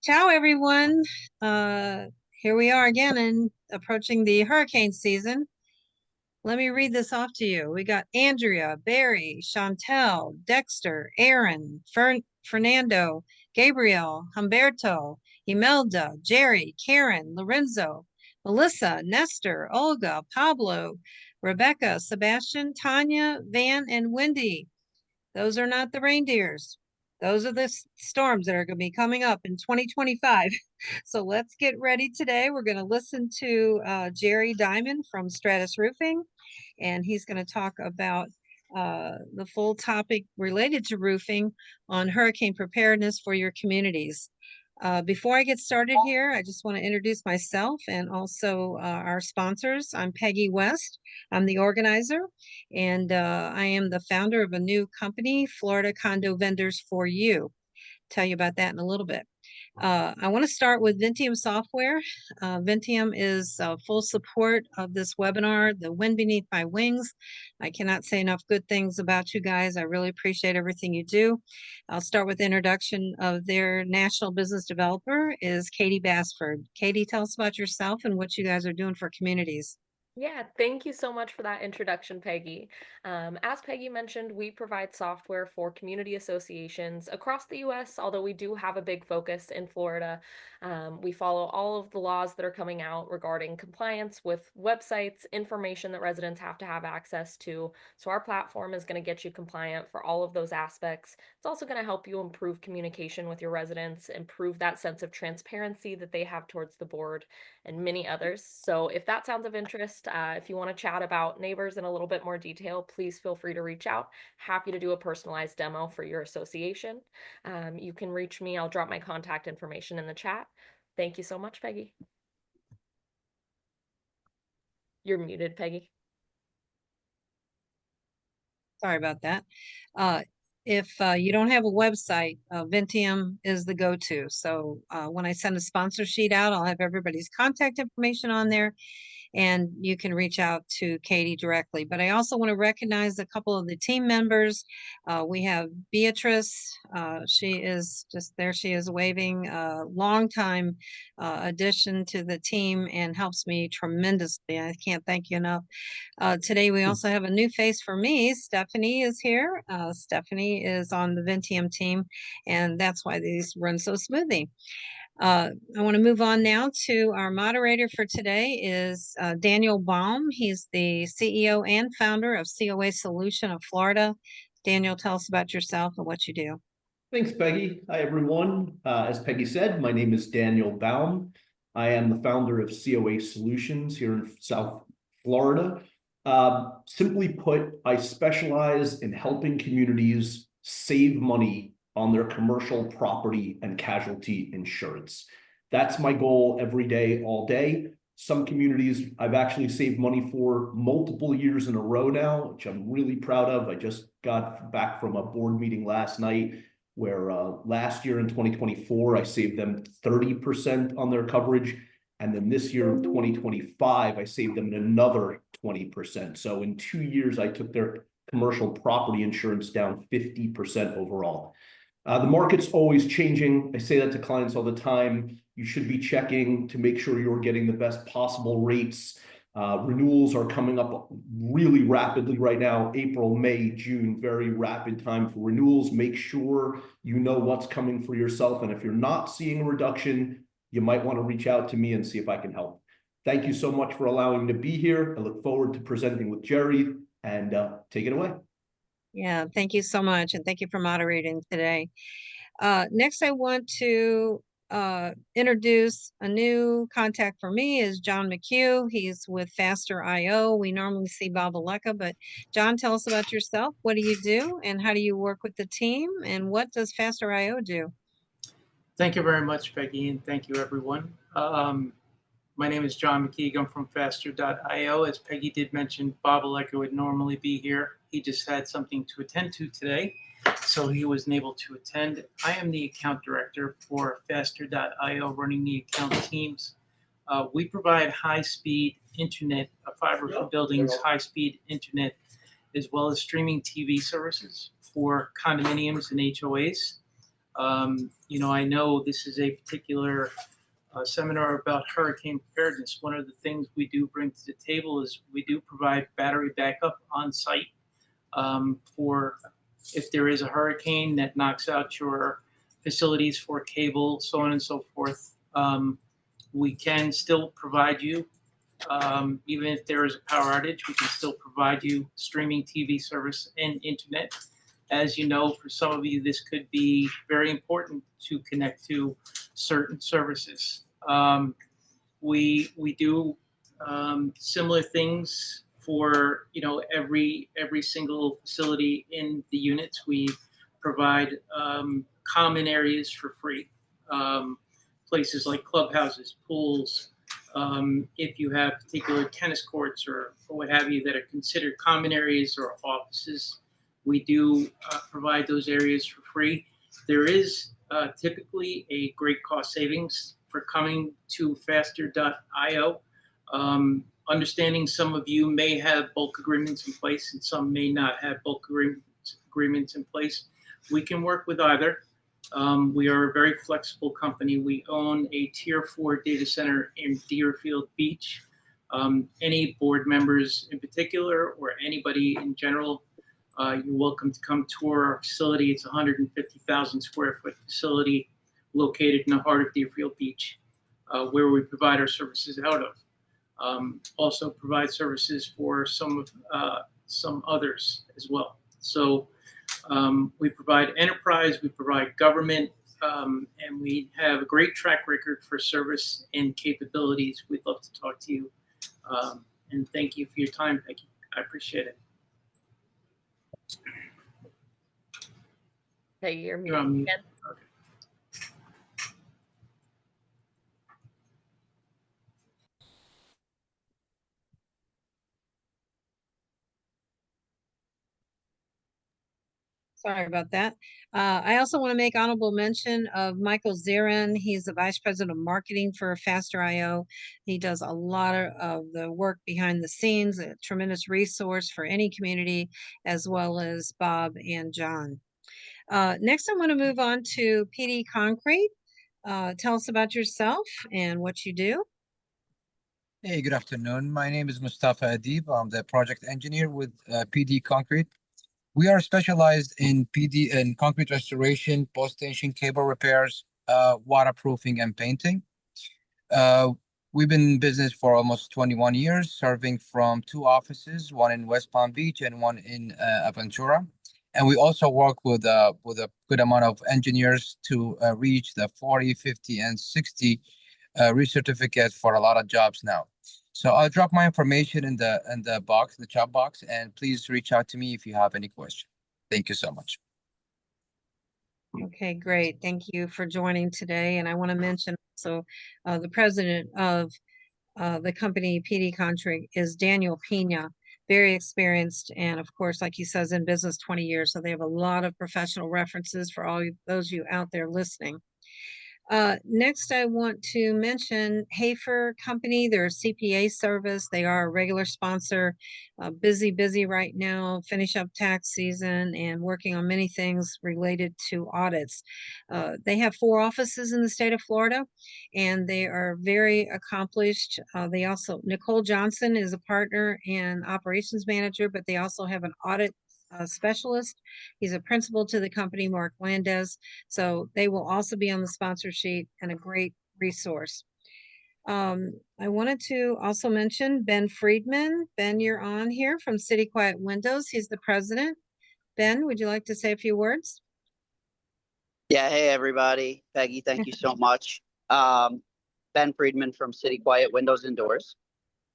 Ciao, everyone. Uh, Here we are again and approaching the hurricane season. Let me read this off to you. We got Andrea, Barry, Chantel, Dexter, Aaron, Fernando, Gabriel, Humberto, Imelda, Jerry, Karen, Lorenzo, Melissa, Nestor, Olga, Pablo, Rebecca, Sebastian, Tanya, Van, and Wendy. Those are not the reindeers. Those are the storms that are going to be coming up in 2025. So let's get ready today. We're going to listen to Jerry Diamond from Stratus Roofing, and he's going to talk about the full topic related to roofing on hurricane preparedness for your communities. Before I get started here, I just want to introduce myself and also our sponsors. I'm Peggy West. I'm the organizer, and I am the founder of a new company, Florida Condo Vendors for You. Tell you about that in a little bit. I want to start with Vinteum software. Vinteum is full support of this webinar, The Wind Beneath My Wings. I cannot say enough good things about you guys. I really appreciate everything you do. I'll start with the introduction of their national business developer is Katie Basford. Katie, tell us about yourself and what you guys are doing for communities. Yeah, thank you so much for that introduction, Peggy. As Peggy mentioned, we provide software for community associations across the US, although we do have a big focus in Florida. We follow all of the laws that are coming out regarding compliance with websites, information that residents have to have access to. So our platform is going to get you compliant for all of those aspects. It's also going to help you improve communication with your residents, improve that sense of transparency that they have towards the board, and many others. So if that sounds of interest, if you want to chat about Neighbors in a little bit more detail, please feel free to reach out. Happy to do a personalized demo for your association. You can reach me. I'll drop my contact information in the chat. Thank you so much, Peggy. You're muted, Peggy. Sorry about that. If you don't have a website, Vinteum is the go-to. So when I send a sponsor sheet out, I'll have everybody's contact information on there, and you can reach out to Katie directly. But I also want to recognize a couple of the team members. We have Beatrice. She is just there. She is waving. Long time addition to the team and helps me tremendously. I can't thank you enough. Today we also have a new face for me. Stephanie is here. Stephanie is on the Vinteum team, and that's why these run so smoothly. I want to move on now to our moderator for today is Daniel Baum. He's the CEO and founder of COA Solution of Florida. Daniel, tell us about yourself and what you do. Thanks, Peggy. Hi, everyone. As Peggy said, my name is Daniel Baum. I am the founder of COA Solutions here in South Florida. Simply put, I specialize in helping communities save money on their commercial property and casualty insurance. That's my goal every day, all day. Some communities I've actually saved money for multiple years in a row now, which I'm really proud of. I just got back from a board meeting last night where last year in 2024, I saved them 30% on their coverage. And then this year in 2025, I saved them another 20%. So in 2 years, I took their commercial property insurance down 50% overall. The market's always changing. I say that to clients all the time. You should be checking to make sure you're getting the best possible rates. Renewals are coming up really rapidly right now. April, May, June, very rapid time for renewals. Make sure you know what's coming for yourself. And if you're not seeing a reduction, you might want to reach out to me and see if I can help. Thank you so much for allowing me to be here. I look forward to presenting with Jerry, and take it away. Yeah, thank you so much. And thank you for moderating today. Next, I want to introduce a new contact for me is John McHugh. He's with Faster.io. We normally see Bob Aleka, but John, tell us about yourself. What do you do and how do you work with the team? And what does Faster.io do? Thank you very much, Peggy, and thank you, everyone. My name is John McKeague. I'm from Faster.io. As Peggy did mention, Bob Aleka would normally be here. He just had something to attend to today, so he wasn't able to attend. I am the account director for Faster.io, running the account teams. We provide high-speed internet, fiber for buildings, high-speed internet, as well as streaming TV services for condominiums and HOAs. You know, I know this is a particular seminar about hurricane preparedness. One of the things we do bring to the table is we do provide battery backup on site for if there is a hurricane that knocks out your facilities for cable, so on and so forth. We can still provide you, even if there is a power outage, we can still provide you streaming TV service and internet. As you know, for some of you, this could be very important to connect to certain services. We do similar things for, you know, every single facility in the units. We provide common areas for free, places like clubhouses, pools. If you have particular tennis courts or what have you that are considered common areas or offices, we do provide those areas for free. There is typically a great cost savings for coming to faster.io. Understanding some of you may have bulk agreements in place and some may not have bulk agreements in place. We can work with either. We are a very flexible company. We own a Tier 4 data center in Deerfield Beach. Any board members in particular or anybody in general, you're welcome to come tour our facility. It's a 150,000 square foot facility located in the heart of Deerfield Beach, where we provide our services out of. Also provide services for some others as well. So we provide enterprise, we provide government, and we have a great track record for service and capabilities. We'd love to talk to you. And thank you for your time, Peggy. I appreciate it. Hey, you're You're on muted mute. again. Okay. Sorry about that. I also want to make honorable mention of Michael Zirin. He's the Vice President of Marketing for Faster.io. He does a lot of the work behind the scenes, a tremendous resource for any community, as well as Bob and John. Next, I want to move on to PD Concrete. Tell us about yourself and what you do. Hey, good afternoon. My name is Mustafa Adib. I'm the project engineer with PD Concrete. We are specialized in PD and concrete restoration, post-tension cable repairs, waterproofing, and painting. We've been in business for almost 21 years, serving from 2 offices, one in West Palm Beach and one in Aventura. And we also work with a good amount of engineers to reach the 40, 50, and 60 recertificate for a lot of jobs now. So I'll drop my information in the box, the chat box, and please reach out to me if you have any question. Thank you so much. Okay, great. Thank you for joining today. And I want to mention also the president of the company PD Contract is Daniel Pena, very experienced. And of course, like he says, in business 20 years. So they have a lot of professional references for all those of you out there listening. Next, I want to mention Hafer Company. They're a CPA service. They are a regular sponsor. Busy right now, finish up tax season and working on many things related to audits. They have 4 offices in the state of Florida, and they are very accomplished. They also, Nicole Johnson is a partner and operations manager, but they also have an audit specialist. He's a principal to the company, Mark Landez. So they will also be on the sponsor sheet and a great resource. I wanted to also mention Ben Friedman. Ben, you're on here from City Quiet Windows. He's the president. Ben, would you like to say a few words? Yeah, hey everybody. Peggy, thank you so much. Ben Friedman from City Quiet Windows and Doors.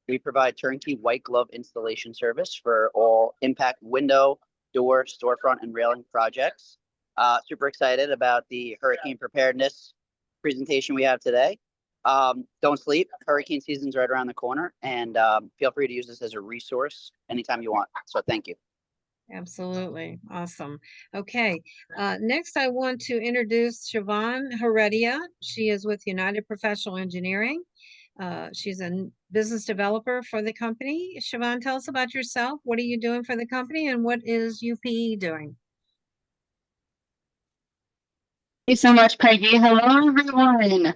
We provide turnkey white glove installation service for all impact window, door, storefront, and railing projects. Super excited about the hurricane preparedness presentation we have today. Don't sleep. Hurricane season's right around the corner, and feel free to use this as a resource anytime you want. So thank you. Absolutely. Awesome. Okay. Next, I want to introduce Siobhan Heredia. She is with United Professional Engineering. She's a business developer for the company. Siobhan, tell us about yourself. What are you doing for the company and what is UPE doing? you so much, Peggy. Hello, everyone.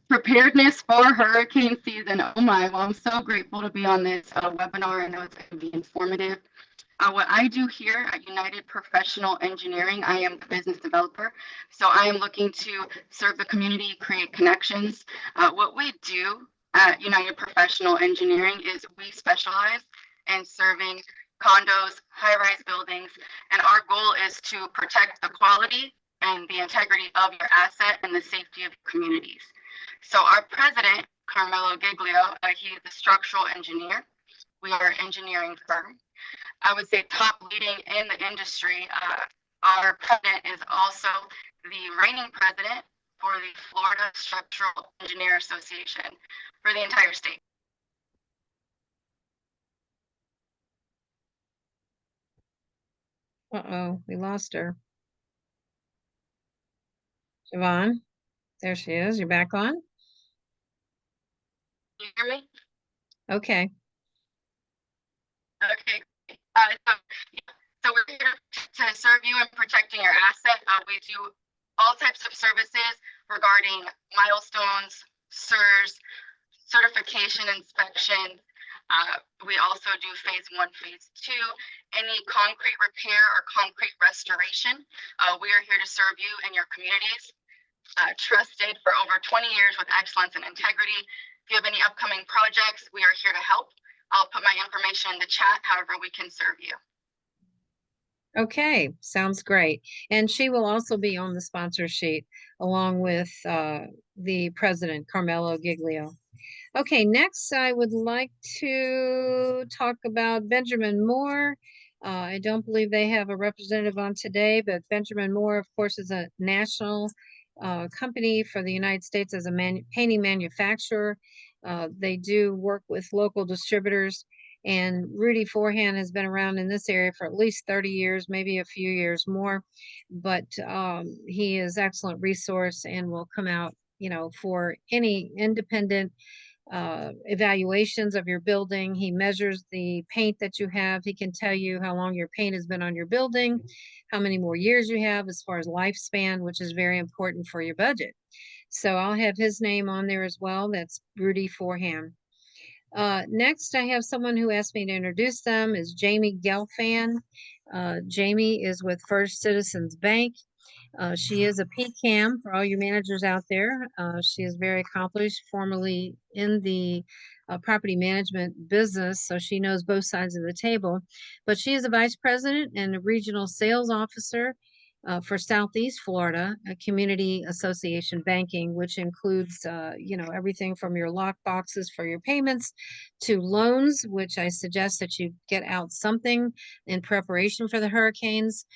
Preparedness for hurricane season. Oh my, well, I'm so grateful to be on this webinar. I know it's going to be informative. What I do here at United Professional Engineering, I am a business developer. So I am looking to serve the community, create connections. What we do at United Professional Engineering is we specialize in serving condos, high-rise buildings, and our goal is to protect the quality and the integrity of your asset and the safety of communities. So our president, Carmelo Giglio, he is a structural engineer. We are an engineering firm. I would say top leading in the industry. Our president is also the reigning president for the Florida Structural Engineer Association for the entire state. Uh-oh, we lost her. Siobhan, there she is. You're back on? You hear me? Okay. Okay. So we're here to serve you in protecting your asset. We do all types of services regarding milestones, SIRS, certification inspection. We also do phase 1, phase 2, any concrete repair or concrete restoration. We are here to serve you and your communities. Trusted for over 20 years with excellence and integrity. If you have any upcoming projects, we are here to help. I'll put my information in the chat, however we can serve you. Okay, sounds great. And she will also be on the sponsor sheet along with the president, Carmelo Giglio. Okay, next I would like to talk about Benjamin Moore. I don't believe they have a representative on today, but Benjamin Moore, of course, is a national company for the United States as a painting manufacturer. They do work with local distributors, and Rudy Forehand has been around in this area for at least 30 years, maybe a few years more, but he is excellent resource and will come out, for any independent evaluations of your building. He measures the paint that you have. He can tell you how long your paint has been on your building, how many more years you have as far as lifespan, which is very important for your budget. So I'll have his name on there as well. That's Rudy Forehand. Next, I have someone who asked me to introduce them is Jamie Gelfand. Jamie is with First Citizens Bank. She is a PCAM for all you managers out there. She is very accomplished, formerly in the property management business, so she knows both sides of the table. But she is a vice president and a regional sales officer for Southeast Florida, a community association banking, which includes, everything from your lock boxes for your payments to loans, which I suggest that you get out something in preparation for the hurricanes.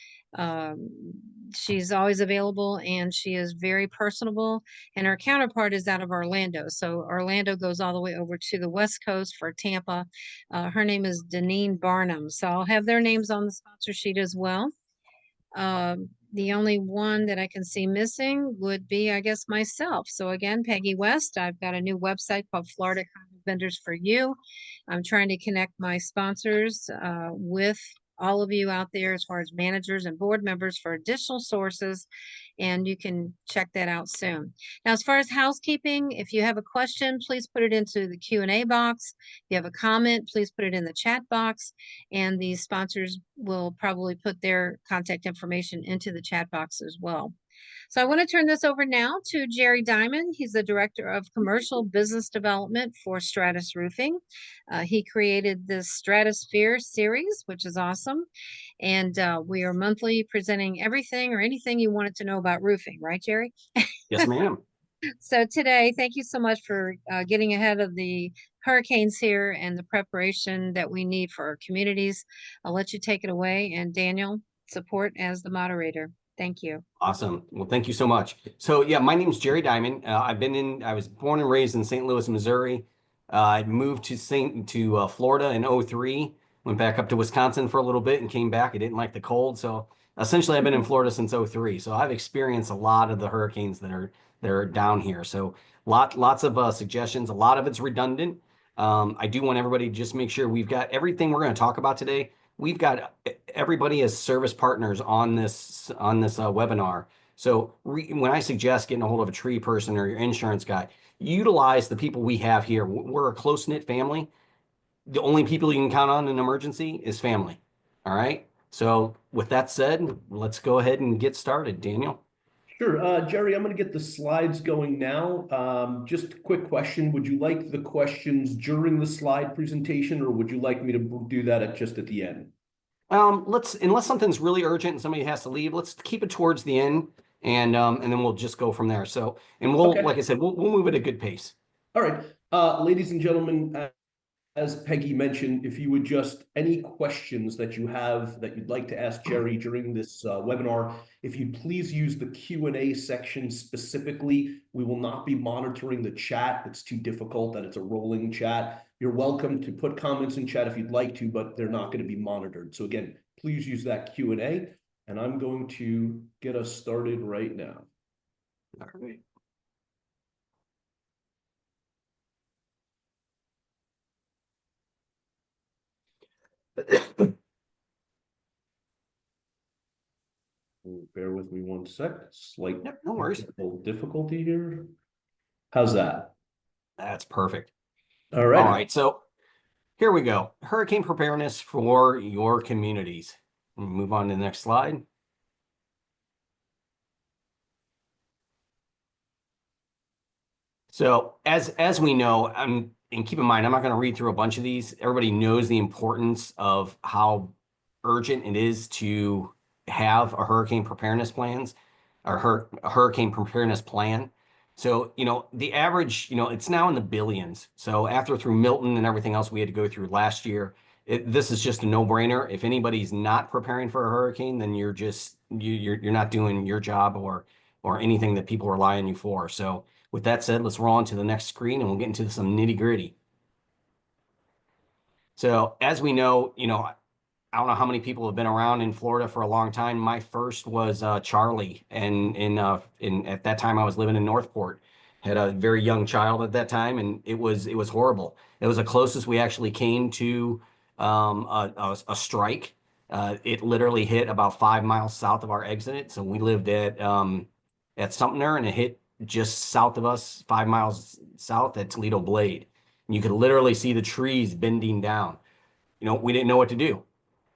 She's always available and she is very personable, and her counterpart is out of Orlando. So Orlando goes all the way over to the West Coast for Tampa. Her name is Deneen Barnum. So I'll have their names on the sponsor sheet as well. The only one that I can see missing would be, I guess, myself. So again, Peggy West, I've got a new website called Florida Vendors for You. I'm trying to connect my sponsors with all of you out there as far as managers and board members for additional sources, and you can check that out soon. Now, as far as housekeeping, if you have a question, please put it into the Q&A box. If you have a comment, please put it in the chat box, and the sponsors will probably put their contact information into the chat box as well. So I want to turn this over now to Jerry Diamond. He's the Director of Commercial Business Development for Stratus Roofing. He created this Stratosphere series, which is awesome. And we are monthly presenting everything or anything you wanted to know about roofing, right, Jerry? Yes, ma'am. So today, thank you so much for getting ahead of the hurricanes here and the preparation that we need for our communities. I'll let you take it away, and Daniel, support as the moderator. Thank you. Awesome. Well, thank you so much. So yeah, my name is Jerry Diamond. I was born and raised in St. Louis, Missouri. I moved to Florida in 2003, went back up to Wisconsin for a little bit and came back. I didn't like the cold. So essentially I've been in Florida since 2003. So I've experienced a lot of the hurricanes that are down here. So lots of suggestions. A lot of it's redundant. I do want everybody to just make sure we've got everything we're going to talk about today. We've got everybody as service partners on this webinar. So when I suggest getting a hold of a tree person or your insurance guy, utilize the people we have here. We're a close-knit family. The only people you can count on in an emergency is family. All right. So with that said, let's go ahead and get started, Daniel. Sure. Jerry, I'm going to get the slides going now. Just a quick question. Would you like the questions during the slide presentation, or would you like me to do that just at the end? Unless something's really urgent and somebody has to leave, let's keep it towards the end, and then we'll just go from there. So, and we'll, Okay. like I said, we'll move at a good pace. All right. Ladies and gentlemen, as Peggy mentioned, if you would just, any questions that you have that you'd like to ask Jerry during this webinar, if you please use the Q&A section specifically. We will not be monitoring the chat. It's too difficult that it's a rolling chat. You're welcome to put comments in chat if you'd like to, but they're not going to be monitored. So again, please use that Q&A, and I'm going to get us started right now. All right. Bear with me one sec. Slight No worries. difficulty here. How's that? That's perfect. All right. All right. So here we go. Hurricane preparedness for your communities. We'll move on to the next slide. So as we know, and keep in mind, I'm not going to read through a bunch of these. Everybody knows the importance of how urgent it is to have a hurricane preparedness plans or a hurricane preparedness plan. So, the average, it's now in the billions. So after through Milton and everything else we had to go through last year, this is just a no-brainer. If anybody's not preparing for a hurricane, then you're not doing your job or anything that people rely on you for. So with that said, let's roll on to the next screen and we'll get into some nitty-gritty. So as we know, I don't know how many people have been around in Florida for a long time. My first was Charlie, and at that time I was living in Northport. Had a very young child at that time, and it was horrible. It was the closest we actually came to a strike. It literally hit about 5 miles south of our exit. So we lived at Sumter, and it hit just south of us, 5 miles south at Toledo Blade. And you could literally see the trees bending down. We didn't know what to do.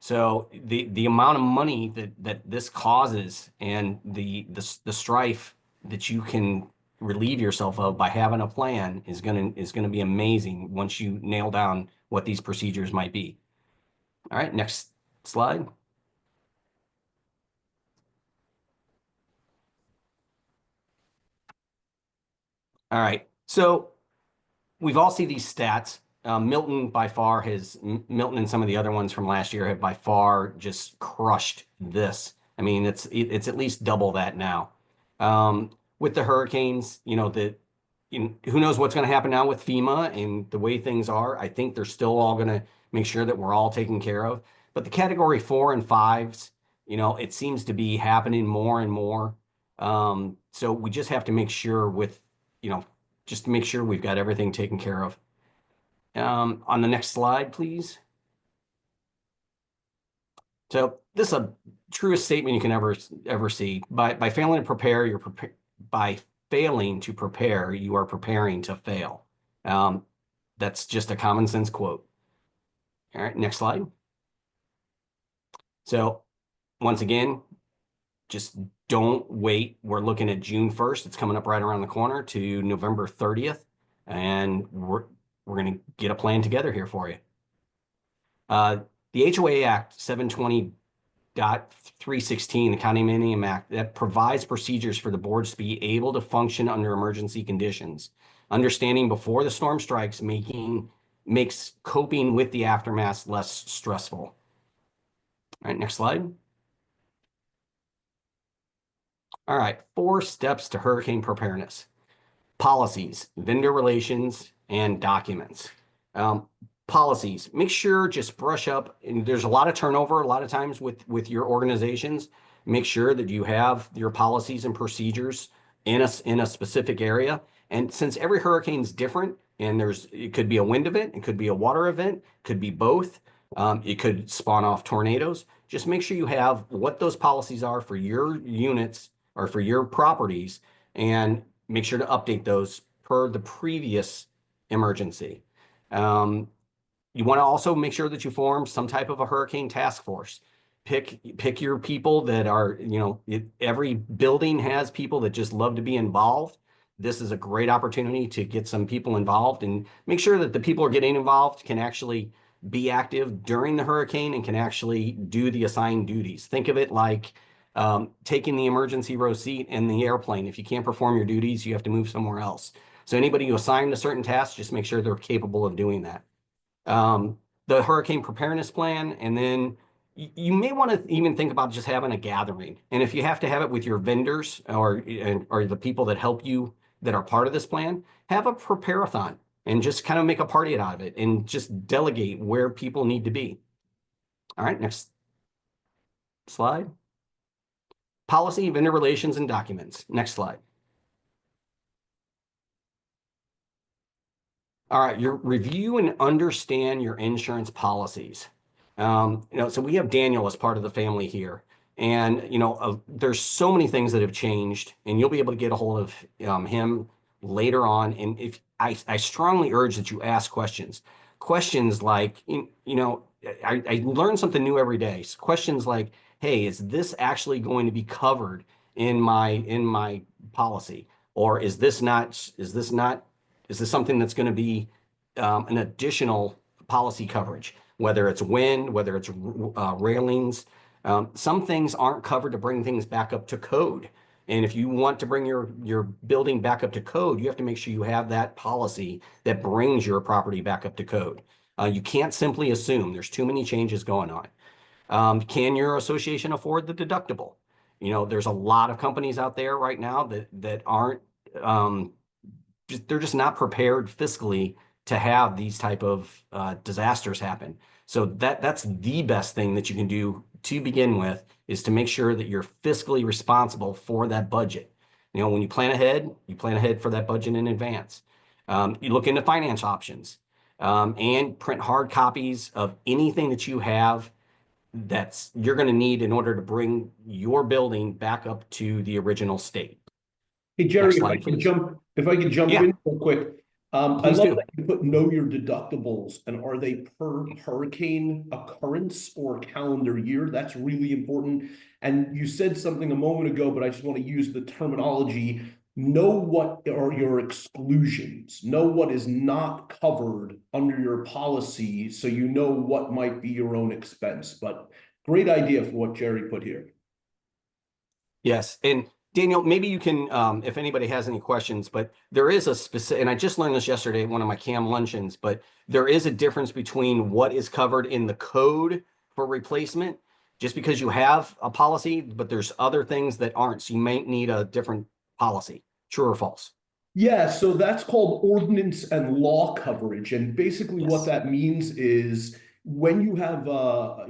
So the amount of money that this causes and the strife that you can relieve yourself of by having a plan is gonna be amazing once you nail down what these procedures might be. All right, next slide. All right, so we've all seen these stats. Milton Milton and some of the other ones from last year have by far just crushed this. I mean, it's at least double that now. With the hurricanes, who knows what's going to happen now with FEMA and the way things are. I think they're still all going to make sure that we're all taken care of. But the category 4 and 5s, it seems to be happening more and more. So we just have to make sure just to make sure we've got everything taken care of. On the next slide, please. So this is a truest statement you can ever see. By failing to prepare, by failing to prepare, you are preparing to fail. That's just a common sense quote. All right, next slide. So once again, just don't wait. We're looking at June 1st. It's coming up right around the corner to November 30th. And we're going to get a plan together here for you. The HOA Act 720.316, the Condominium Act, that provides procedures for the boards to be able to function under emergency conditions. Understanding before the storm strikes makes coping with the aftermath less stressful. All right, next slide. All right, 4 steps to hurricane preparedness. Policies, vendor relations, and documents. Policies, make sure just brush up, and there's a lot of turnover a lot of times with your organizations. Make sure that you have your policies and procedures in a specific area. And since every hurricane is different, and it could be a wind event, it could be a water event, could be both. It could spawn off tornadoes. Just make sure you have what those policies are for your units or for your properties, and make sure to update those per the previous emergency. You want to also make sure that you form some type of a hurricane task force. Pick your people that are, every building has people that just love to be involved. This is a great opportunity to get some people involved and make sure that the people who are getting involved can actually be active during the hurricane and can actually do the assigned duties. Think of it like taking the emergency row seat in the airplane. If you can't perform your duties, you have to move somewhere else. So anybody who assigned a certain task, just make sure they're capable of doing that. The hurricane preparedness plan, and then you may want to even think about just having a gathering. And if you have to have it with your vendors or the people that help you that are part of this plan, have a prepare-a-thon and just kind of make a party out of it and just delegate where people need to be. All right, next slide. Policy, vendor relations, and documents. Next slide. All right, you review and understand your insurance policies. So we have Daniel as part of the family here, and there's so many things that have changed, and you'll be able to get a hold of him later on. And if I strongly urge that you ask questions like, I learn something new every day. So questions like, hey, is this actually going to be covered in my policy, or is this something that's going to be an additional policy coverage, whether it's wind, whether it's railings. Some things aren't covered to bring things back up to code. And if you want to bring your building back up to code, you have to make sure you have that policy that brings your property back up to code. You can't simply assume. There's too many changes going on. Can your association afford the deductible? There's a lot of companies out there right now that aren't, they're just not prepared fiscally to have these type of disasters happen. So that's the best thing that you can do to begin with, is to make sure that you're fiscally responsible for that budget. When you plan ahead for that budget in advance. You look into finance options and print hard copies of anything that you have that's you're going to need in order to bring your building back up to the original state. Hey, Jerry, Next if slide, I can please. jump Yeah. in real quick. I Please love do. that you put know your deductibles, and are they per hurricane occurrence or calendar year? That's really important. And you said something a moment ago, but I just want to use the terminology. Know what are your exclusions. Know what is not covered under your policy, so you know what might be your own expense. But great idea for what Jerry put here. Yes, and Daniel, maybe you can, if anybody has any questions, but there is a specific, and I just learned this yesterday at one of my CAM luncheons, but there is a difference between what is covered in the code for replacement, just because you have a policy, but there's other things that aren't. So you might need a different policy. True or false? Yeah, so that's called ordinance and law coverage. And basically what that means is when you have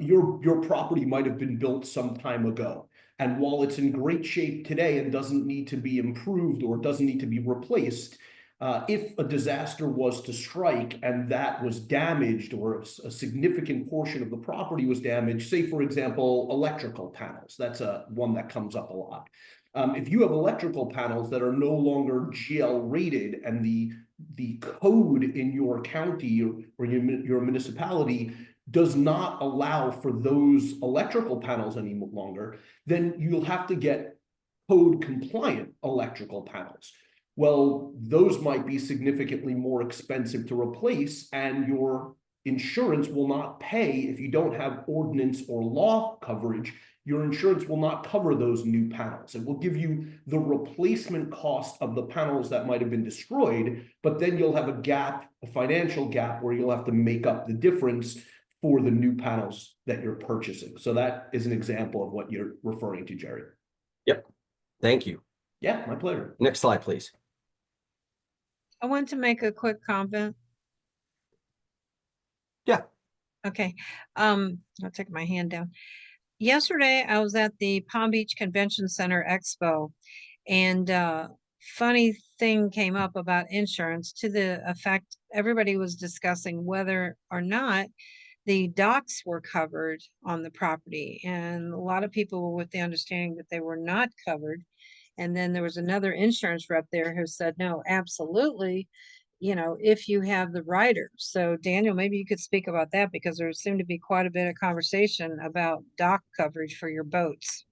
your property might have been built some time ago. And while it's in great shape today and doesn't need to be improved or doesn't need to be replaced, if a disaster was to strike and that was damaged, or a significant portion of the property was damaged, say, for example, electrical panels, that's one that comes up a lot. If you have electrical panels that are no longer GL rated and the code in your county or your municipality does not allow for those electrical panels any longer, then you'll have to get code compliant electrical panels. Well, those might be significantly more expensive to replace, and your insurance will not pay if you don't have ordinance or law coverage. Your insurance will not cover those new panels. It will give you the replacement cost of the panels that might have been destroyed, but then you'll have a gap, a financial gap, where you'll have to make up the difference for the new panels that you're purchasing. So that is an example of what you're referring to, Jerry. Yep. Thank you. Yeah, my pleasure. Next slide, please. I want to make a quick comment. Yeah. Okay. I'll take my hand down. Yesterday, I was at the Palm Beach Convention Center Expo, and funny thing came up about insurance, to the effect everybody was discussing whether or not the docks were covered on the property. And a lot of people were with the understanding that they were not covered. And then there was another insurance rep there who said, no, absolutely, if you have the rider. So Daniel, maybe you could speak about that, because there seemed to be quite a bit of conversation about dock coverage for your boats.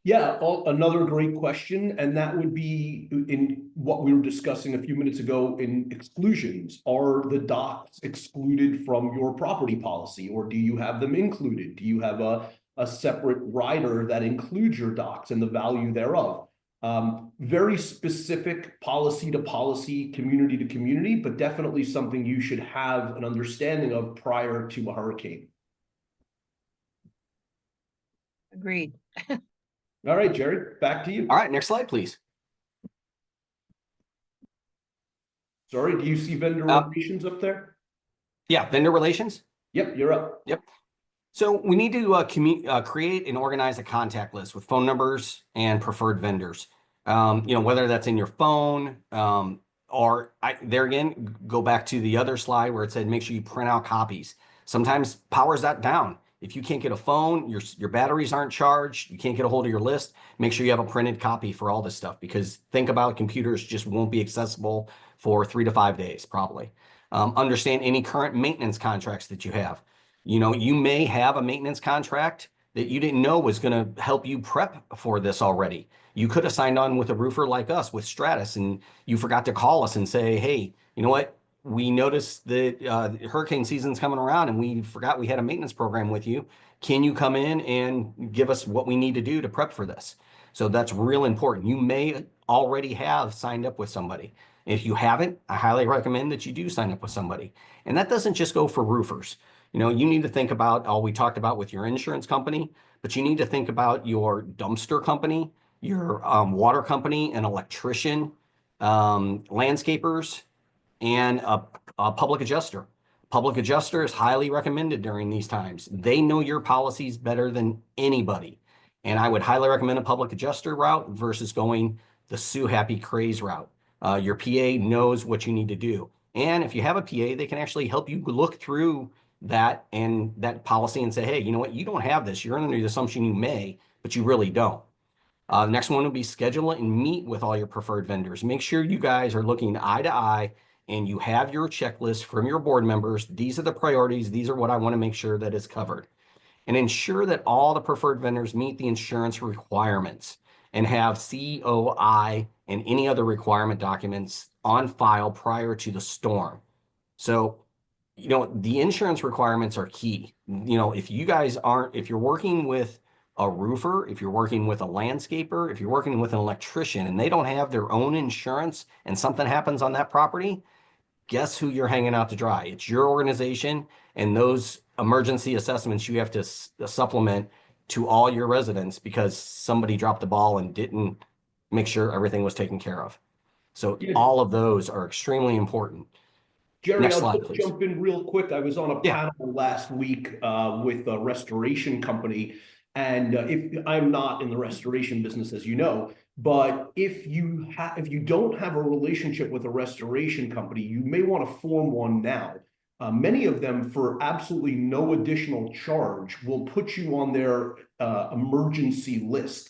Yeah, another great question, and that would be in what we were discussing a few minutes ago in exclusions. Are the docks excluded from your property policy, or do you have them included? Do you have a separate rider that includes your docks and the value thereof? Very specific policy to policy, community to community, but definitely something you should have an understanding of prior to a hurricane. Agreed. All right, Jerry, back to you. All right, next slide, please. Sorry, do you see vendor relations up there? Yeah, vendor relations. Yep, you're up. Yep. So we need to create and organize a contact list with phone numbers and preferred vendors. Whether that's in your phone, or there again, go back to the other slide where it said make sure you print out copies. Sometimes power's that down. If you can't get a phone, your batteries aren't charged, you can't get a hold of your list, make sure you have a printed copy for all this stuff, because think about it, computers just won't be accessible for 3 to 5 days, probably. Understand any current maintenance contracts that you have. You may have a maintenance contract that you didn't know was going to help you prep for this already. You could have signed on with a roofer like us with Stratus, and you forgot to call us and say, hey, you know what? We noticed that hurricane season's coming around and we forgot we had a maintenance program with you. Can you come in and give us what we need to do to prep for this? So that's real important. You may already have signed up with somebody. If you haven't, I highly recommend that you do sign up with somebody. And that doesn't just go for roofers. You need to think about all we talked about with your insurance company, but you need to think about your dumpster company, your water company, an electrician, landscapers, and a public adjuster. Public adjuster is highly recommended during these times. They know your policies better than anybody. And I would highly recommend a public adjuster route versus going the Sue Happy Craze route. Your PA knows what you need to do. And if you have a PA, they can actually help you look through that and that policy and say, hey, you know what? You don't have this. You're under the assumption you may, but you really don't. Next one would be schedule and meet with all your preferred vendors. Make sure you guys are looking eye to eye and you have your checklist from your board members. These are the priorities. These are what I want to make sure that is covered. And ensure that all the preferred vendors meet the insurance requirements and have COI and any other requirement documents on file prior to the storm. So, the insurance requirements are key. If you're working with a roofer, if you're working with a landscaper, if you're working with an electrician and they don't have their own insurance and something happens on that property, guess who you're hanging out to dry? It's your organization, and those emergency assessments you have to supplement to all your residents because somebody dropped the ball and didn't make sure everything was taken care of. So all of those are extremely important. Jerry, Next I'll slide, just please. jump in real quick. I was on a panel last week with a restoration company, and if I'm not in the restoration business, as you know, but if you don't have a relationship with a restoration company, you may want to form one now. Many of them, for absolutely no additional charge, will put you on their emergency list.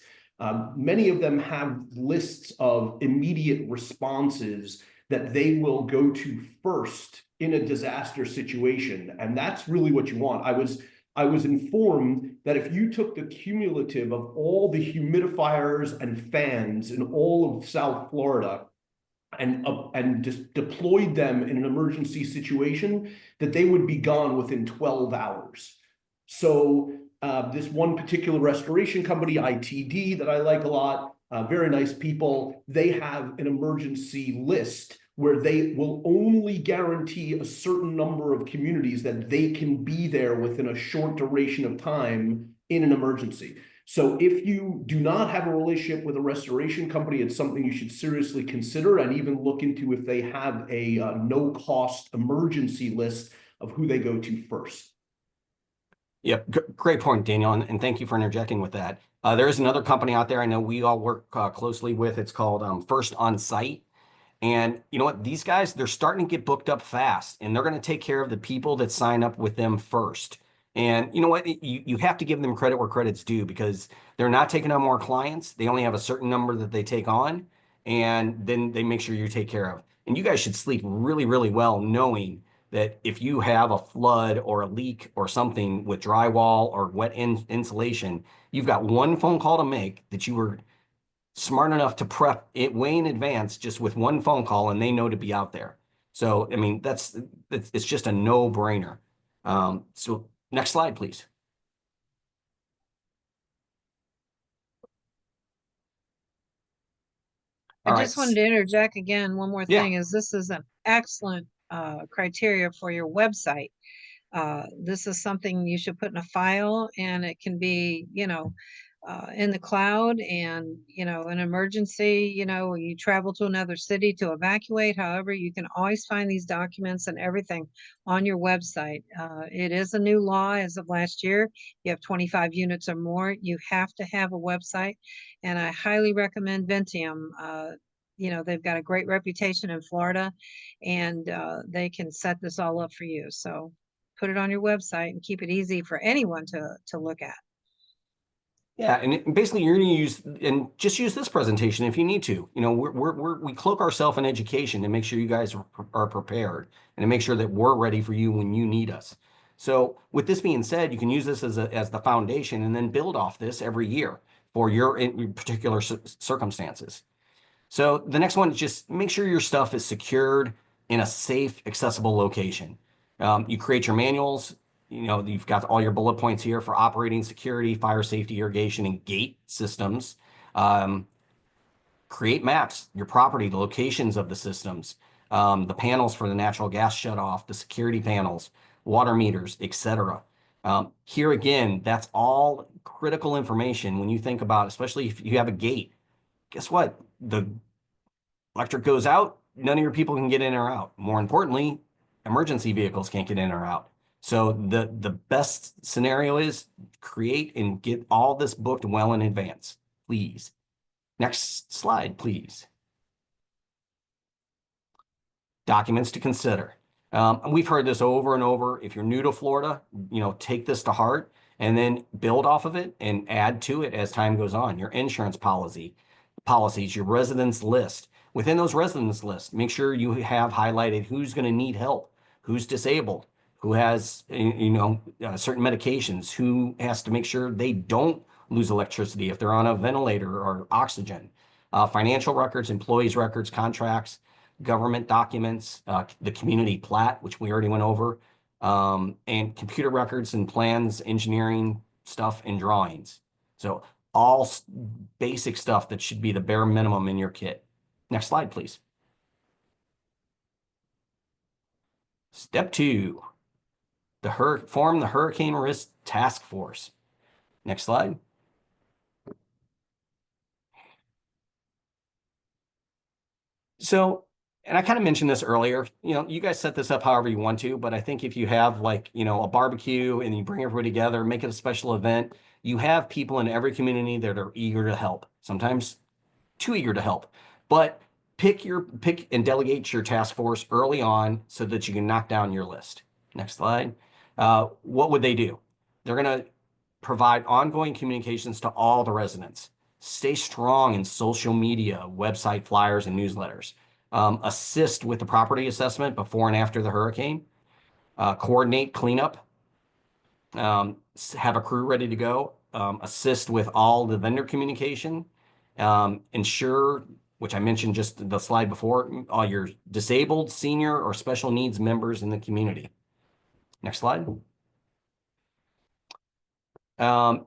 Many of them have lists of immediate responses that they will go to first in a disaster situation. And that's really what you want. I was informed that if you took the cumulative of all the humidifiers and fans in all of South Florida and just deployed them in an emergency situation, that they would be gone within 12 hours. So this one particular restoration company, ITD, that I like a lot, very nice people, they have an emergency list where they will only guarantee a certain number of communities that they can be there within a short duration of time in an emergency. So if you do not have a relationship with a restoration company, it's something you should seriously consider and even look into if they have a no-cost emergency list of who they go to first. Yep, great point, Daniel, and thank you for interjecting with that. There is another company out there I know we all work closely with. It's called First On Site. And you know what? These guys, they're starting to get booked up fast, and they're going to take care of the people that sign up with them first. And you know what? You have to give them credit where credit's due, because they're not taking on more clients. They only have a certain number that they take on, and then they make sure you take care of. And you guys should sleep really, really well knowing that if you have a flood or a leak or something with drywall or wet insulation, you've got one phone call to make that you were smart enough to prep it way in advance, just with one phone call, and they know to be out there. So, I mean, it's just a no-brainer. So next slide, please. All I right. just wanted to interject again, one more Yeah. thing, is this is an excellent criteria for your website. This is something you should put in a file, and it can be, in the cloud, and, an emergency, you travel to another city to evacuate. However, you can always find these documents and everything on your website. It is a new law as of last year. You have 25 units or more, you have to have a website, and I highly recommend Vinteum. They've got a great reputation in Florida, and they can set this all up for you. So put it on your website and keep it easy for anyone to look at. Yeah, and basically you're going to use this presentation if you need to. We cloak ourselves in education to make sure you guys are prepared, and to make sure that we're ready for you when you need us. So with this being said, you can use this as the foundation, and then build off this every year for your particular circumstances. So the next one is just make sure your stuff is secured in a safe, accessible location. You create your manuals. You've got all your bullet points here for operating, security, fire safety, irrigation, and gate systems. Create maps, your property, the locations of the systems, the panels for the natural gas shutoff, the security panels, water meters, etc. Here again, that's all critical information when you think about, especially if you have a gate. Guess what? The electric goes out, none of your people can get in or out. More importantly, emergency vehicles can't get in or out. So the best scenario is create and get all this booked well in advance, please. Next slide, please. Documents to consider. We've heard this over and over. If you're new to Florida, take this to heart, and then build off of it and add to it as time goes on. Your insurance policies, your residence list. Within those residence lists, make sure you have highlighted who's going to need help, who's disabled, who has, certain medications, who has to make sure they don't lose electricity if they're on a ventilator or oxygen. Financial records, employees' records, contracts, government documents, the community plat, which we already went over, and computer records and plans, engineering stuff, and drawings. So all basic stuff that should be the bare minimum in your kit. Next slide, please. Step 2, form the Hurricane Risk Task Force. Next slide. So, and I kind of mentioned this earlier, you guys set this up however you want to, but I think if you have a barbecue and you bring everybody together, make it a special event, you have people in every community that are eager to help, sometimes too eager to help, but pick and delegate your task force early on so that you can knock down your list. Next slide. What would they do? They're going to provide ongoing communications to all the residents. Stay strong in social media, website flyers, and newsletters. Assist with the property assessment before and after the hurricane. Coordinate cleanup. Have a crew ready to go. Assist with all the vendor communication. Ensure, which I mentioned just the slide before, all your disabled, senior, or special needs members in the community. Next slide.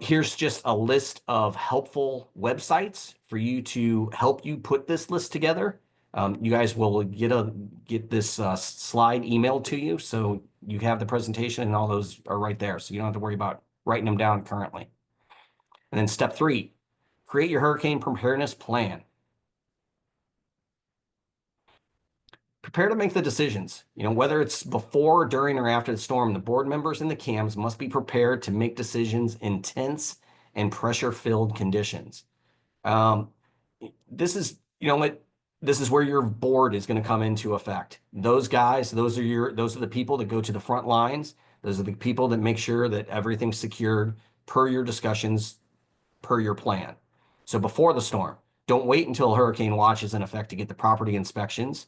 Here's just a list of helpful websites for you to help you put this list together. You guys will get this slide emailed to you, so you have the presentation, and all those are right there, so you don't have to worry about writing them down currently. And then step 3, create your hurricane preparedness plan. Prepare to make the decisions. Whether it's before, during, or after the storm, the board members and the CAMs must be prepared to make decisions in tense and pressure-filled conditions. This is where your board is going to come into effect. Those guys, those are the people that go to the front lines. Those are the people that make sure that everything's secured per your discussions, per your plan. So before the storm, don't wait until hurricane watch is in effect to get the property inspections.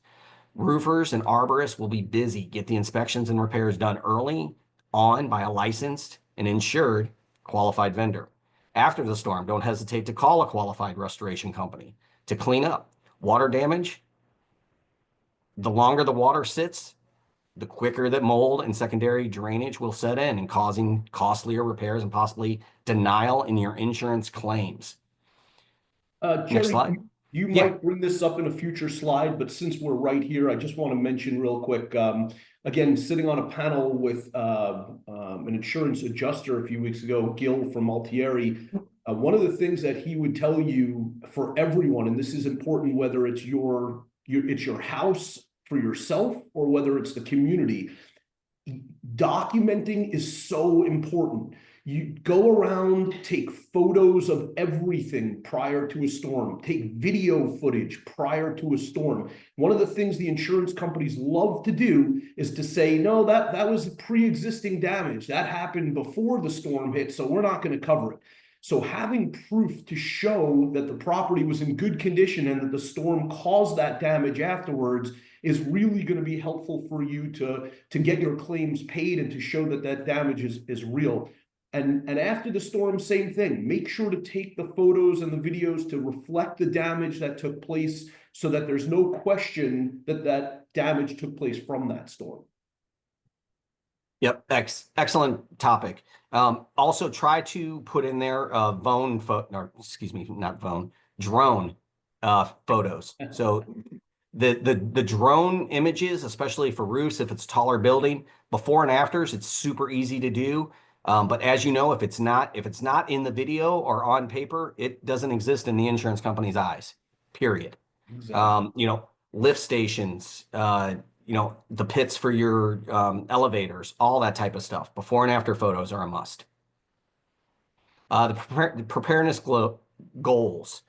Roofers and arborists will be busy. Get the inspections and repairs done early on by a licensed and insured qualified vendor. After the storm, don't hesitate to call a qualified restoration company to clean up. Water damage, the longer the water sits, the quicker that mold and secondary drainage will set in and causing costlier repairs and possibly denial in your insurance claims. Next Jerry, slide. you Yeah. might bring this up in a future slide, but since we're right here, I just want to mention real quick, again, sitting on a panel with an insurance adjuster a few weeks ago, Gil from Altieri, one of the things that he would tell you for everyone, and this is important, whether it's your house for yourself or whether it's the community, documenting is so important. You go around, take photos of everything prior to a storm, take video footage prior to a storm. One of the things the insurance companies love to do is to say, no, that was pre-existing damage. That happened before the storm hit, so we're not going to cover it. So having proof to show that the property was in good condition and that the storm caused that damage afterwards is really going to be helpful for you to get your claims paid and to show that that damage is real. And after the storm, same thing. Make sure to take the photos and the videos to reflect the damage that took place so that there's no question that that damage took place from that storm. Yep, excellent topic. Also try to put in there drone photos. So the drone images, especially for roofs, if it's taller building, before and afters, it's super easy to do. But as you know, if it's not in the video or on paper, it doesn't exist in the insurance company's eyes, period. Exactly. Lift stations, the pits for your elevators, all that type of stuff. Before and after photos are a must. The preparedness goals.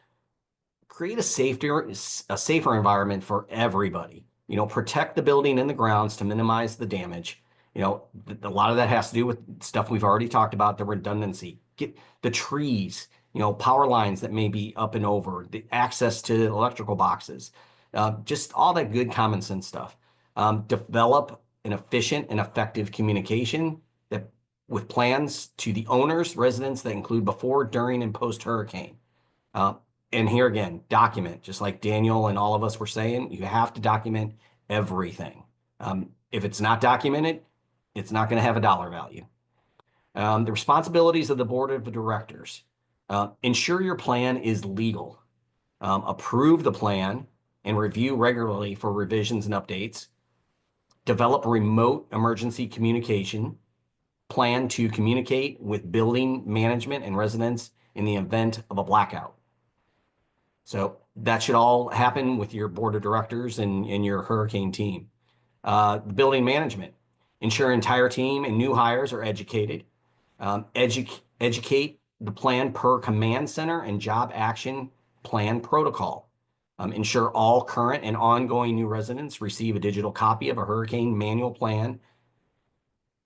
Create a safer environment for everybody. Protect the building and the grounds to minimize the damage. A lot of that has to do with stuff we've already talked about, the redundancy. Get the trees, power lines that may be up and over, the access to electrical boxes, just all that good common sense stuff. Develop an efficient and effective communication with plans to the owners, residents that include before, during, and post-hurricane. And here again, document, just like Daniel and all of us were saying, you have to document everything. If it's not documented, it's not going to have a dollar value. The responsibilities of the board of directors. Ensure your plan is legal. Approve the plan and review regularly for revisions and updates. Develop remote emergency communication. Plan to communicate with building management and residents in the event of a blackout. So that should all happen with your board of directors and your hurricane team. Building management. Ensure entire team and new hires are educated. Educate the plan per command center and job action plan protocol. Ensure all current and ongoing new residents receive a digital copy of a hurricane manual plan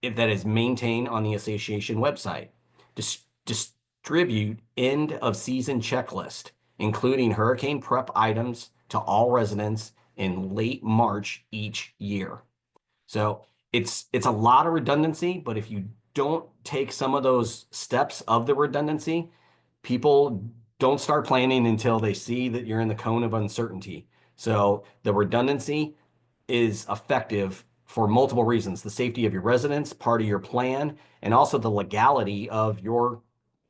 that is maintained on the association website. Distribute end of season checklist, including hurricane prep items to all residents in late March each year. So it's a lot of redundancy, but if you don't take some of those steps of the redundancy, people don't start planning until they see that you're in the cone of uncertainty. So the redundancy is effective for multiple reasons: the safety of your residents, part of your plan, and also the legality of your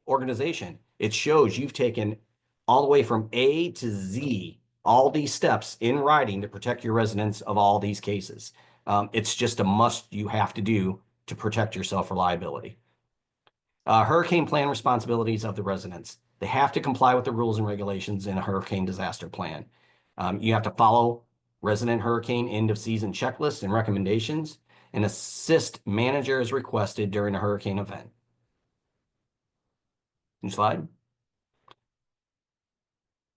organization. It shows you've taken all the way from A to Z, all these steps in writing to protect your residents of all these cases. It's just a must you have to do to protect yourself for liability. Hurricane plan responsibilities of the residents. They have to comply with the rules and regulations in a hurricane disaster plan. You have to follow resident hurricane end of season checklists and recommendations and assist manager as requested during a hurricane event. Next slide.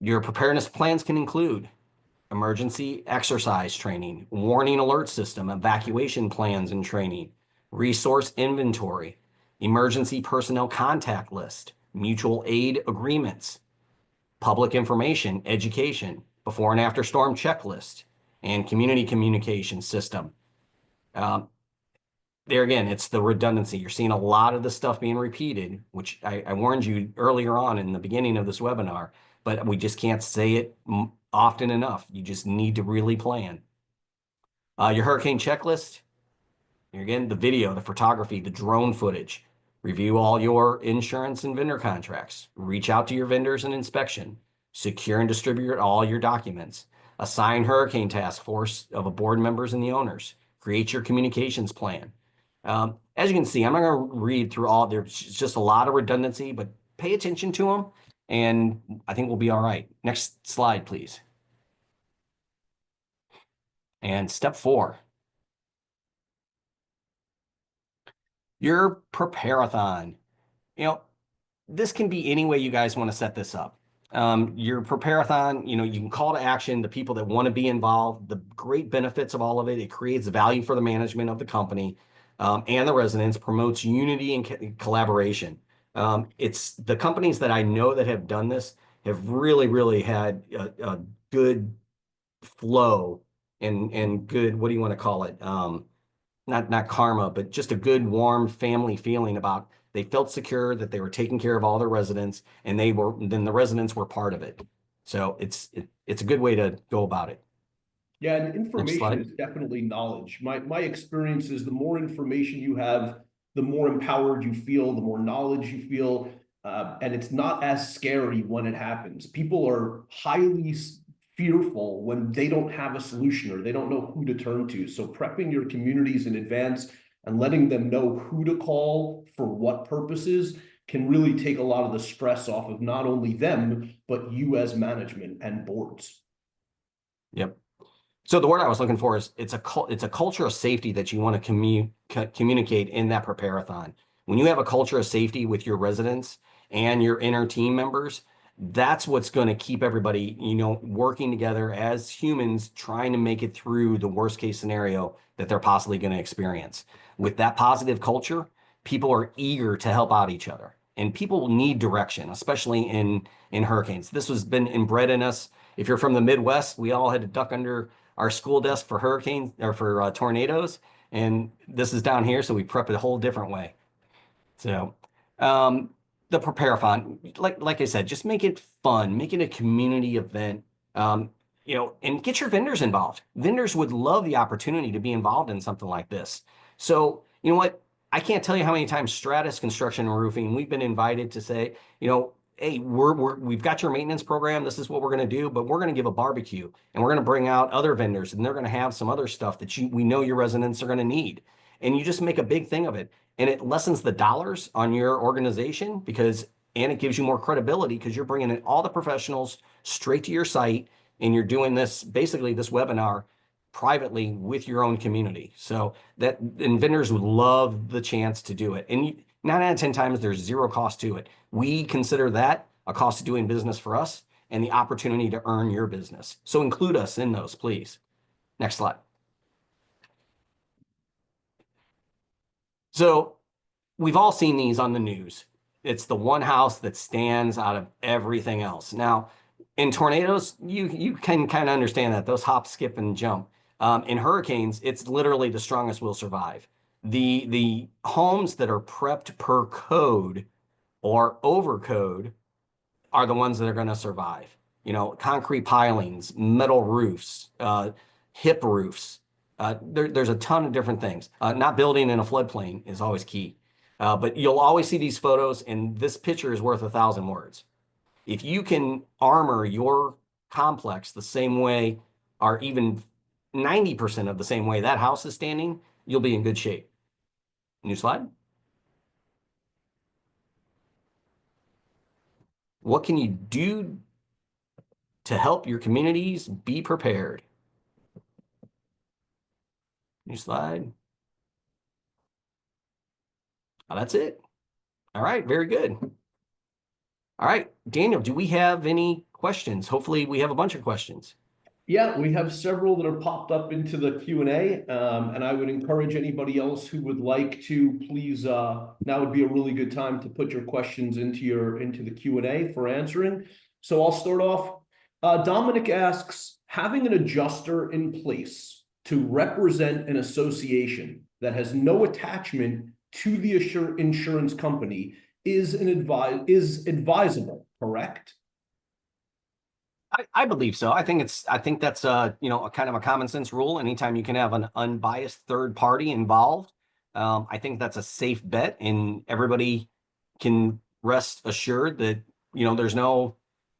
Your preparedness plans can include emergency exercise training, warning alert system, evacuation plans and training, resource inventory, emergency personnel contact list, mutual aid agreements, public information, education, before and after storm checklist, and community communication system. There again, it's the redundancy. You're seeing a lot of the stuff being repeated, which I warned you earlier on in the beginning of this webinar, but we just can't say it often enough. You just need to really plan. Your hurricane checklist, again, the video, the photography, the drone footage, review all your insurance and vendor contracts, reach out to your vendors and inspection, secure and distribute all your documents, assign hurricane task force of the board members and the owners, create your communications plan. As you can see, I'm not going to read through all, there's just a lot of redundancy, but pay attention to them and I think we'll be all right. Next slide, please. And step 4. Your prepare-a-thon. You know, this can be any way you guys want to set this up. Your prepare-a-thon, you know, you can call to action the people that want to be involved, the great benefits of all of it. It creates value for the management of the company and the residents, promotes unity and collaboration. It's the companies that I know that have done this have really had a good flow and good, what do you want to call it? Not karma, but just a good, warm family feeling about they felt secure that they were taking care of all their residents and then the residents were part of it. So it's a good way to go about it. Yeah, and information is definitely knowledge. My experience is the more information you have, the more empowered you feel, the more knowledge you feel, and it's not as scary when it happens. People are highly fearful when they don't have a solution or they don't know who to turn to. So prepping your communities in advance and letting them know who to call for what purposes can really take a lot of the stress off of not only them, but you as management and boards. Yep. So the word I was looking for is it's a culture of safety that you want to communicate in that prepare-a-thon. When you have a culture of safety with your residents and your inner team members, that's what's going to keep everybody, you know, working together as humans, trying to make it through the worst case scenario that they're possibly going to experience. With that positive culture, people are eager to help out each other, and people need direction, especially in hurricanes. This has been inbred in us. If you're from the Midwest, we all had to duck under our school desk for hurricanes or for tornadoes, and this is down here, so we prep it a whole different way. So the prepare-a-thon, like I said, just make it fun, make it a community event, you know, and get your vendors involved. Vendors would love the opportunity to be involved in something like this. So you know what? I can't tell you how many times Stratus Construction and Roofing, we've been invited to say, you know, hey, we've got your maintenance program. This is what we're going to do, but we're going to give a barbecue and we're going to bring out other vendors and they're going to have some other stuff that we know your residents are going to need. And you just make a big thing of it. And it lessens the dollars on your organization and it gives you more credibility because you're bringing in all the professionals straight to your site and you're doing this, basically this webinar privately with your own community. So and vendors would love the chance to do it. And 9 out of 10 times there's zero cost to it. We consider that a cost of doing business for us and the opportunity to earn your business. So include us in those, please. Next slide. So we've all seen these on the news. It's the one house that stands out of everything else. Now, in tornadoes, you can kind of understand that, those hop, skip, and jump. In hurricanes, it's literally the strongest will survive. The homes that are prepped per code or over code are the ones that are going to survive. You know, concrete pilings, metal roofs, hip roofs. There's a ton of different things. Not building in a floodplain is always key. But you'll always see these photos, and this picture is worth 1,000 words. If you can armor your complex the same way, or even 90% of the same way that house is standing, you'll be in good shape. New slide. What can you do to help your communities be prepared? New slide. Oh, that's it. All right, very good. All right, Daniel, do we have any questions? Hopefully we have a bunch of questions. Yeah, we have several that are popped up into the Q&A, and I would encourage anybody else who would like to please, now would be a really good time to put your questions into the Q&A for answering. So I'll start off. Dominic asks, having an adjuster in place to represent an association that has no attachment to the insurance company is advisable, correct? I believe so. I think that's a kind of a common sense rule. Anytime you can have an unbiased third party involved, I think that's a safe bet, and everybody can rest assured that there's no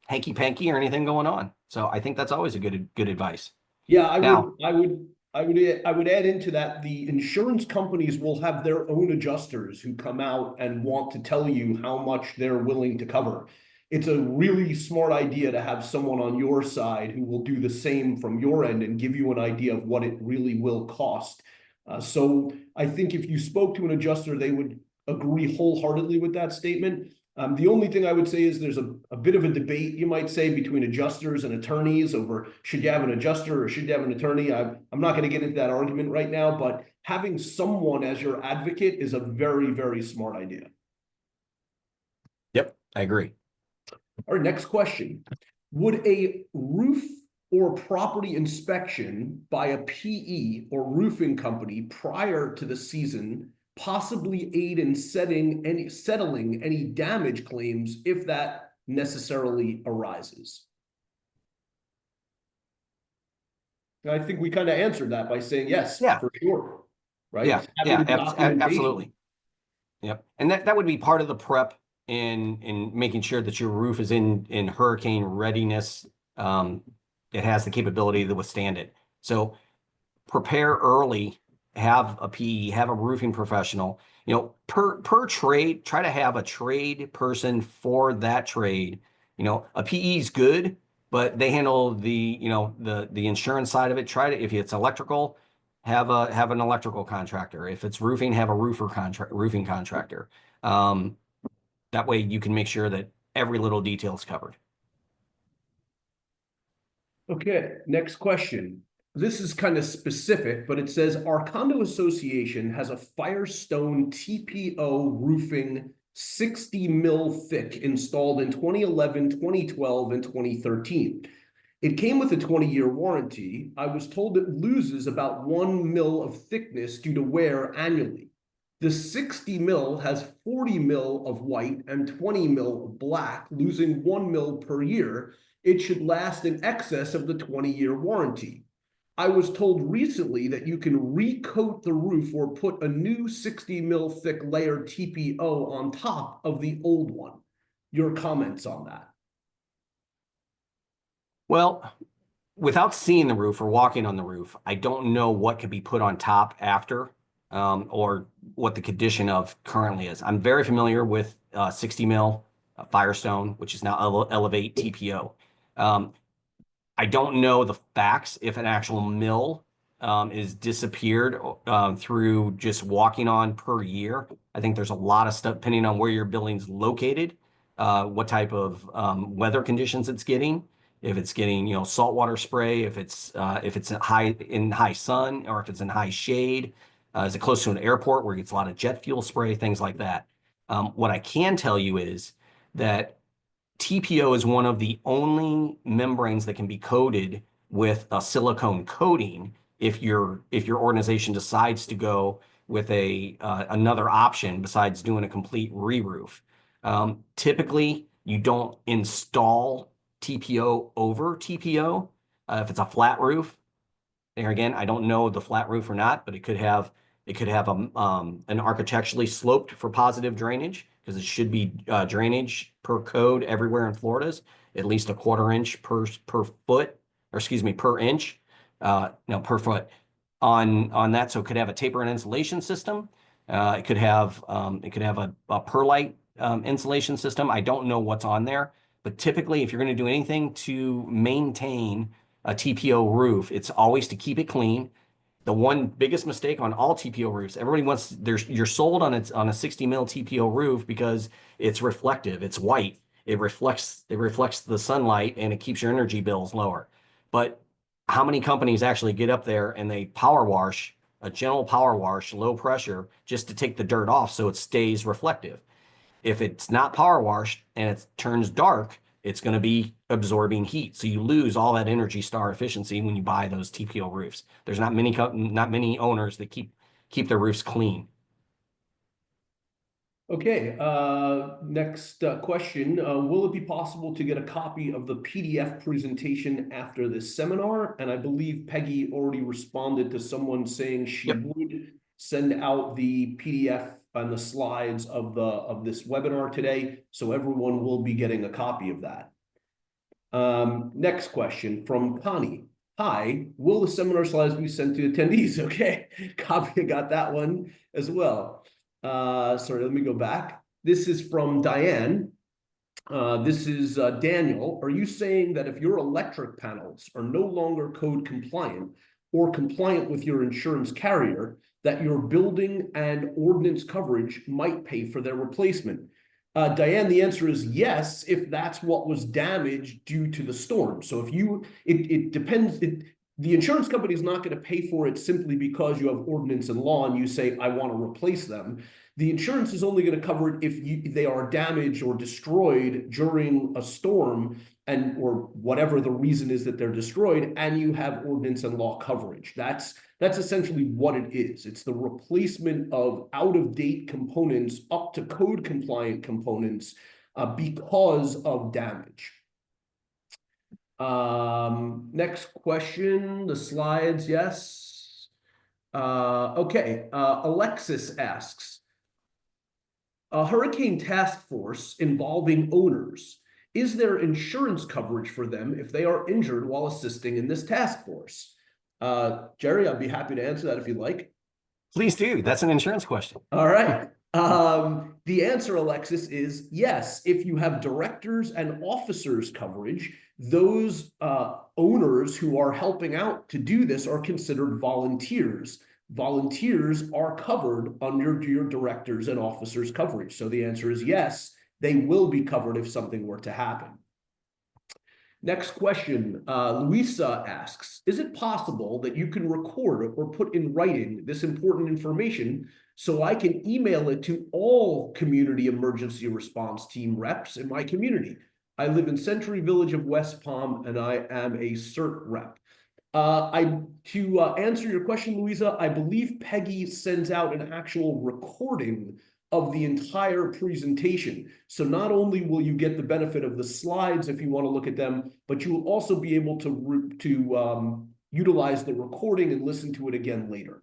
hanky panky or anything going on. So I think that's always a good advice. Yeah, I Now, would add into that, the insurance companies will have their own adjusters who come out and want to tell you how much they're willing to cover. It's a really smart idea to have someone on your side who will do the same from your end and give you an idea of what it really will cost. So I think if you spoke to an adjuster, they would agree wholeheartedly with that statement. The only thing I would say is there's a bit of a debate, you might say, between adjusters and attorneys over should you have an adjuster or should you have an attorney. I'm not going to get into that argument right now, but having someone as your advocate is a very, very smart idea. yep, I agree. Our next question, would a roof or property inspection by a PE or roofing company prior to the season possibly aid in settling any damage claims if that necessarily arises? I think we kind of answered that by saying yes, Yeah. for sure. Right? Yeah, absolutely. Yep. And that would be part of the prep in making sure that your roof is in hurricane readiness. It has the capability to withstand it. So prepare early, have a PE, have a roofing professional, per trade, try to have a trade person for that trade. A PE is good, but they handle the insurance side of it. If it's electrical, have an electrical contractor. If it's roofing, have a roofing contractor. That way you can make sure that every little detail is covered. Okay, next question. This is kind of specific, but it says our condo association has a Firestone TPO roofing 60 mil thick installed in 2011, 2012, and 2013. It came with a 20-year warranty. I was told it loses about 1 mil of thickness due to wear annually. The 60 mil has 40 mil of white and 20 mil of black, losing 1 mil per year. It should last in excess of the 20-year warranty. I was told recently that you can recoat the roof or put a new 60 mil thick layer TPO on top of the old one. Your comments on that? Well, without seeing the roof or walking on the roof, I don't know what could be put on top after, or what the condition of currently is. I'm very familiar with 60 mil Firestone, which is now Elevate TPO. I don't know the facts if an actual mill is disappeared through just walking on per year. I think there's a lot of stuff depending on where your building's located, what type of weather conditions it's getting. If it's getting saltwater spray, if it's in high sun, or if it's in high shade, is it close to an airport where it gets a lot of jet fuel spray, things like that. What I can tell you is that TPO is one of the only membranes that can be coated with a silicone coating if your organization decides to go with another option besides doing a complete re-roof. Typically, you don't install TPO over TPO. If it's a flat roof, there again, I don't know the flat roof or not, but it could have an architecturally sloped for positive drainage, because it should be drainage per code everywhere in Florida's at least 1/4 inch per foot, or excuse me, per inch, no, per foot on that. So it could have a taper and insulation system. It could have a perlite insulation system. I don't know what's on there, but typically if you're going to do anything to maintain a TPO roof, it's always to keep it clean. The one biggest mistake on all TPO roofs, you're sold on a 60 mil TPO roof because it's reflective, it's white, it reflects the sunlight, and it keeps your energy bills lower. But how many companies actually get up there and they power wash, a gentle power wash, low pressure, just to take the dirt off so it stays reflective. If it's not power washed and it turns dark, it's going to be absorbing heat. So you lose all that Energy Star efficiency when you buy those TPO roofs. There's not many owners that keep their roofs clean. Okay, next question. Will it be possible to get a copy of the PDF presentation after this seminar? And I believe Peggy already responded to someone saying she would send out the PDF and the slides of this webinar today, so everyone will be getting a copy of that. Next question from Connie. Hi, will the seminar slides be sent to attendees? Okay, copy, got that one as well. Sorry, let me go back. This is from Diane. This is Daniel. Are you saying that if your electric panels are no longer code compliant or compliant with your insurance carrier, that your building and ordinance coverage might pay for their replacement? Diane, the answer is yes, if that's what was damaged due to the storm. So if it depends. The insurance company is not going to pay for it simply because you have ordinance and law and you say, I want to replace them. The insurance is only going to cover it if they are damaged or destroyed during a storm or whatever the reason is that they're destroyed, and you have ordinance and law coverage. That's essentially what it is. It's the replacement of out-of-date components up to code compliant components because of damage. Next question, the slides, yes. Okay, Alexis asks, a hurricane task force involving owners, is there insurance coverage for them if they are injured while assisting in this task force? Jerry, I'd be happy to answer that if you'd like. Please do. That's an insurance question. All right. The answer, Alexis, is yes. If you have directors and officers coverage, those owners who are helping out to do this are considered volunteers. Volunteers are covered under your directors and officers coverage. So the answer is yes, they will be covered if something were to happen. Next question, Luisa asks, is it possible that you can record or put in writing this important information so I can email it to all community emergency response team reps in my community? I live in Century Village of West Palm and I am a CERT rep. To answer your question, Louisa, I believe Peggy sends out an actual recording of the entire presentation. So not only will you get the benefit of the slides if you want to look at them, but you will also be able to utilize the recording and listen to it again later.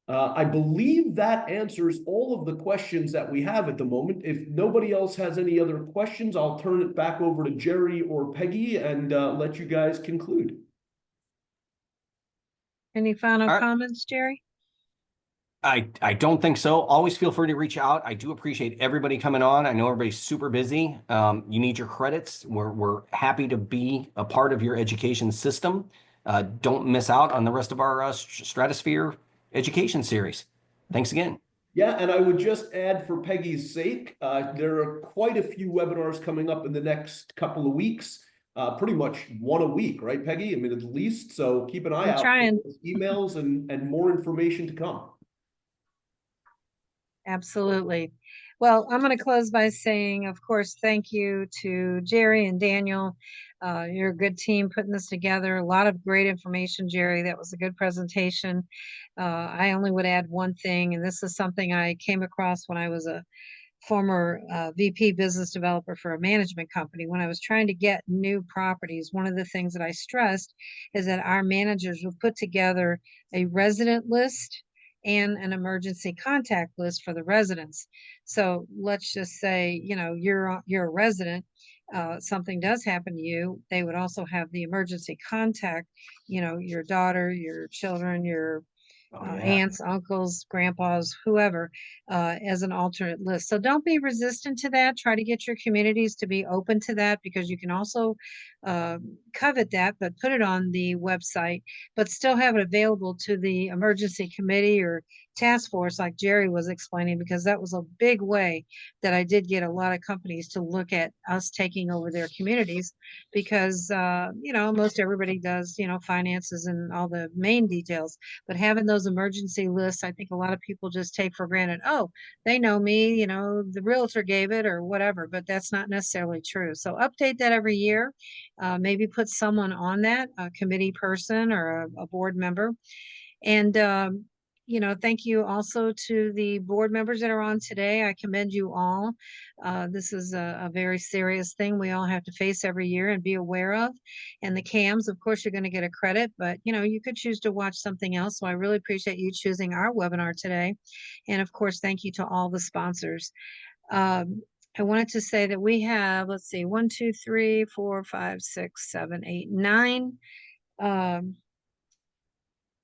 I believe that answers all of the questions that we have at the moment. If nobody else has any other questions, I'll turn it back over to Jerry or Peggy and let you guys conclude. Any final right. comments, Jerry? I don't think so. Always feel free to reach out. I do appreciate everybody coming on. I know everybody's super busy. You need your credits. We're happy to be a part of your education system. Don't miss out on the rest of our Stratosphere education series. Thanks again. Yeah, and I would just add for Peggy's sake, there are quite a few webinars coming up in the next couple of weeks. Pretty much one a week, right, Peggy? I mean, at least. So keep an eye out for those emails and more information to come. Absolutely. Well, I'm going to close by saying, of course, thank you to Jerry and Daniel. You're a good team putting this together. A lot of great information, Jerry. That was a good presentation. I only would add one thing, and this is something I came across when I was a former VP business developer for a management company. When I was trying to get new properties, one of the things that I stressed is that our managers would put together a resident list and an emergency contact list for the residents. So let's just say, you know, you're a resident, something does happen to you, they would also have the emergency contact, you know, your daughter, your children, your Oh, yeah. aunts, uncles, grandpas, whoever, as an alternate list. So don't be resistant to that. Try to get your communities to be open to that, because you can also covet that, but put it on the website, but still have it available to the emergency committee or task force, like Jerry was explaining, because that was a big way that I did get a lot of companies to look at us taking over their communities, because, most everybody does, finances and all the main details, but having those emergency lists, I think a lot of people just take for granted. Oh, they know me, the realtor gave it or whatever, but that's not necessarily true. So update that every year. Maybe put someone on that, a committee person or a board member. And, thank you also to the board members that are on today. I commend you all. This is a very serious thing we all have to face every year and be aware of. And the CAMs, of course, you're going to get a credit, but you could choose to watch something else. So I really appreciate you choosing our webinar today. And of course, thank you to all the sponsors. I wanted to say that we have, let's see, 1, 2, 3, 4, 5, 6, 7, 8, 9.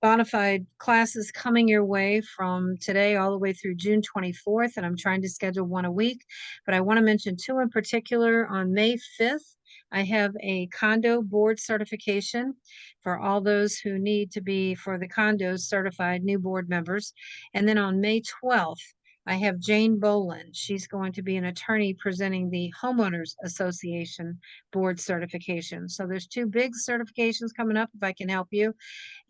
Bona fide classes coming your way from today all the way through June 24th, and I'm trying to schedule one a week, but I want to mention 2 in particular. On May 5th, I have a condo board certification for all those who need to be, for the condos, certified new board members. And then on May 12th, I have Jane Boland. She's going to be an attorney presenting the Homeowners Association board certification. So there's 2 big certifications coming up, if I can help you.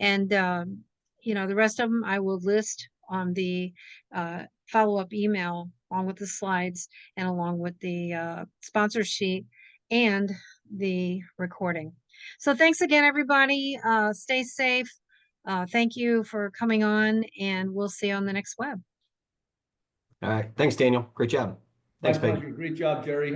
And, the rest of them I will list on the follow-up email, along with the slides and along with the sponsor sheet and the recording. So thanks again, everybody. Stay safe. Thank you for coming on, and we'll see you on the next web. All right. Thanks, Daniel. Great job. My Thanks, Peggy. pleasure. Great job, Jerry.